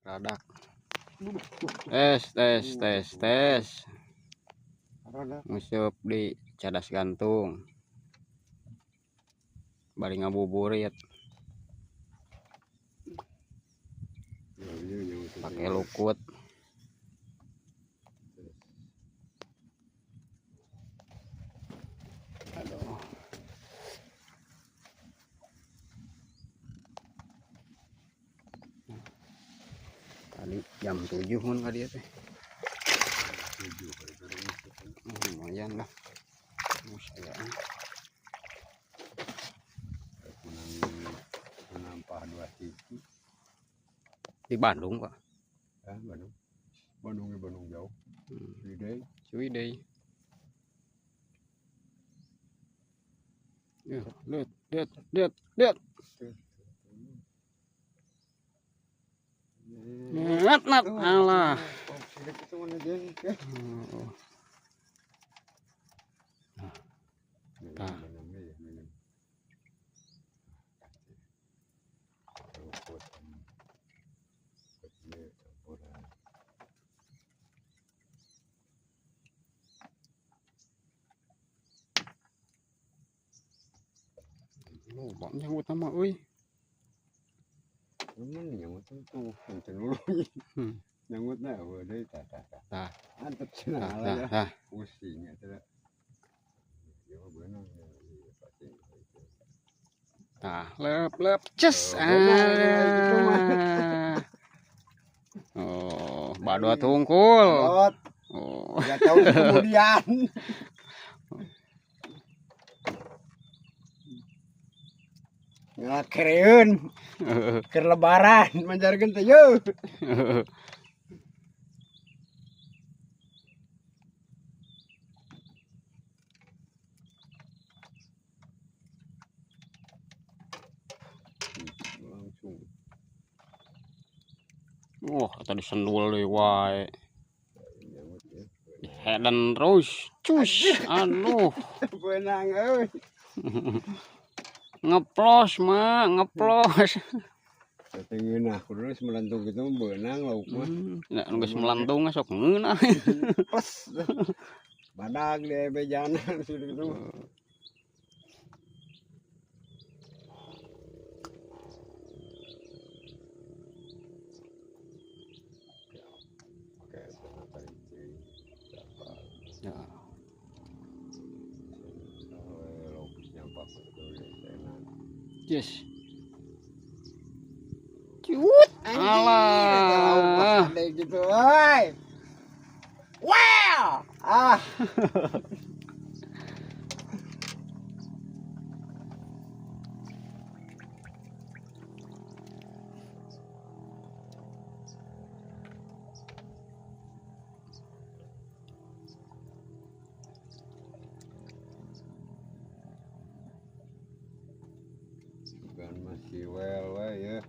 Radak. Tes. Ngusup di cadas gantung. Bari ngabuburit. Pakai lukut. Aduh. Tadi jam 7 mun ka dieu teh. Lumayan lah. Sayang. Menampah 2 titik. Di Bandung, Pak. Bandung jauh. Ciwidey. Ya, lihat. Nat, alah. Bang nyambut nama euy. Nyambut tuh nyambut na deui tah. Antep cenah lah. Pusing eta. Ya beunang pasti. Tah, lep ces. Oh, badua tungkul. Oh. 3 tahun kemudian. Ngelakereun. Keur lebaran manjarkeun teh yeuh. Langsung. Wah, tadi sendul deui wae. Hedan terus. Cus. Aduh. Beunang euy. Ngeplos, ngeplos. Teh ngeunah kudu melantung kitu beunang lauk mah. Nya nu geus melantung sok ngeunah. Ples. Badag di bejana kitu. Ya. Yes. Ciut. Alah. Ada gitu, oi. Wow. Bukan masih well ya.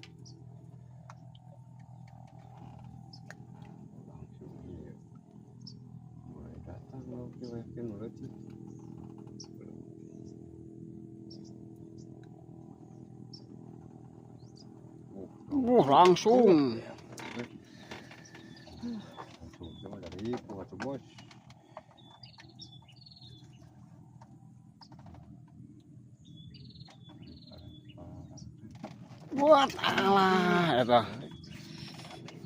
Langsung. Dari kuat bos. Buat alah eta.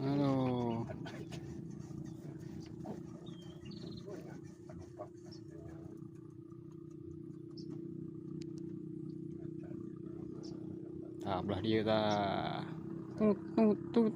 Aduh. Nah, belah dia tah. Tut.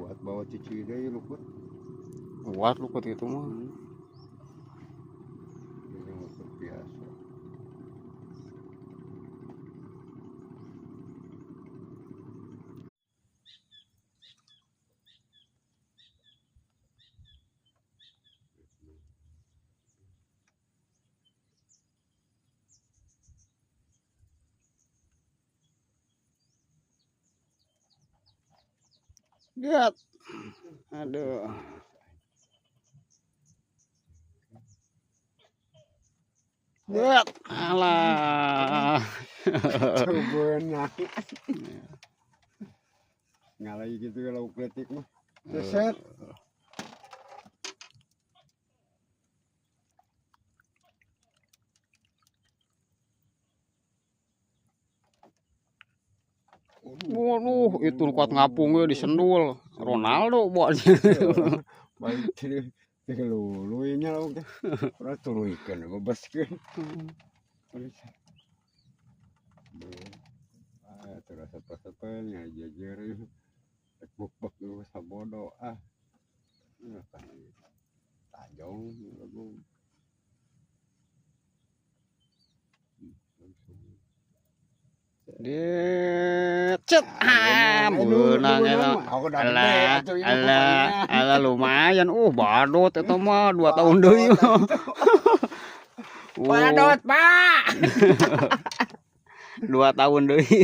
buat bawa cici deh luput. Kuat luput itu mah. Ini luput biasa. Lihat. Aduh. Lihat. Alah. Coba nak. Ngalai gitu kalau kletik mah. Set. Waduh, itu kuat ngapung di sendul. Ronaldo buat. Baik tadi luluinya lah udah. Ora turu ikan bebaskeun. Terus apa-apanya jajar buk-buk lu sabodo tajong lagu Cet benang eta. Alah lumayan. Badut eta mah 2 tahun deui. Badut, Pak. 2 tahun deui.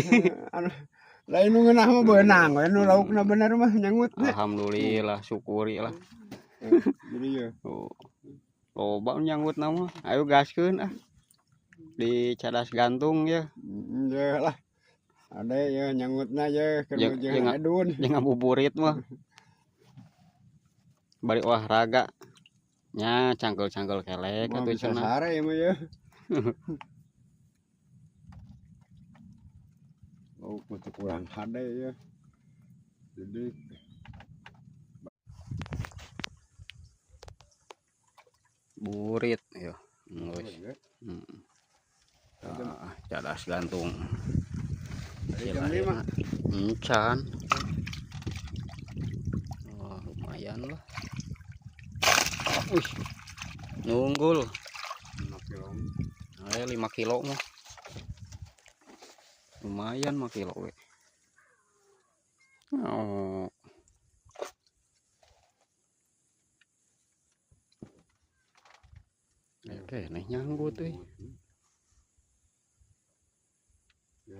Lain nu ngeunah mah beunang we nu laukna bener mah nyangut. Alhamdulillah, syukuri lah. Jadi ya. Loba nyangutna mah. Ayo gaskeun Di cadas gantung ya. Ya lah. Ada ya nyangutna ya keur jeung adun. Jeung ngabuburit mah. Bari olahraga. Nya cangkel-cangkel kelek atuh cenah. Sare mah ya. Oh, untuk kurang ada ya. Jadi burit ya. Cadas gantung. Jam 5. Encan. Lumayan lah. Wih. Nunggul. 5 kilo. 5 kilo mah. Lumayan 5 kilo we. Oke, nih nyanggut euy. Ya,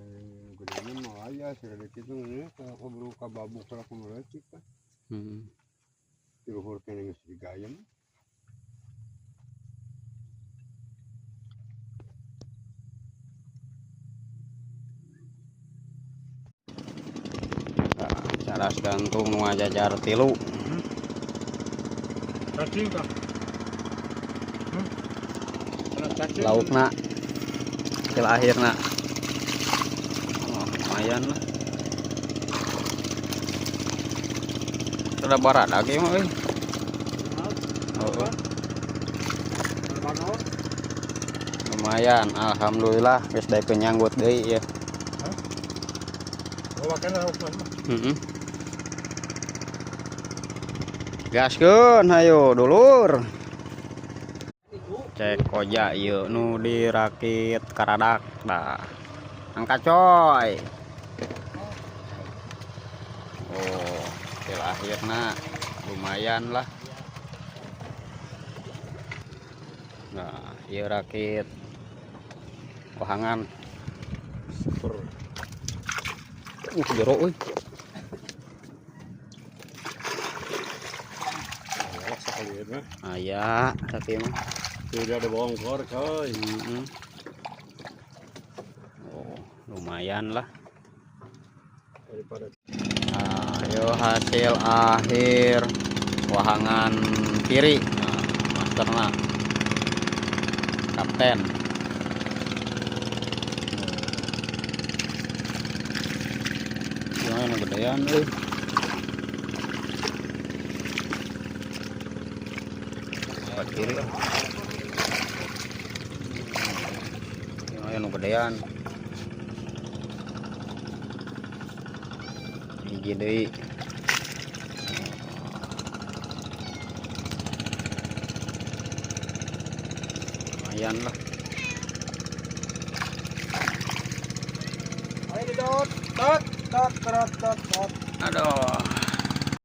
gedenya mah aya sudah kitu nya kalau buru ka babuk kalau kumeuleuk kan. Di luhur kene geus digayem. Cadas gantung nu ngajajar 3. Cacing kah? Laukna hasil akhirna lumayan lah. Sudah barat lagi mah euy. Lumayan, alhamdulillah geus daekeun nyanggut deui ya. Gaskeun hayu dulur. Cek koja ieu nu dirakit karadak dah. Angkat coy. Hasil akhirna lumayan lah. Nah, ieu rakit wahangan. Super. Jero euy. Aya, tapi mah sudah ada bongkor coy. Lumayan lah. Ayo hasil akhir wahangan kiri. Masterna kapten. Yang gedean euy. Kiri. Yang gedean. Hiji deui. lumayan lah. Ayo didot, dot. Aduh.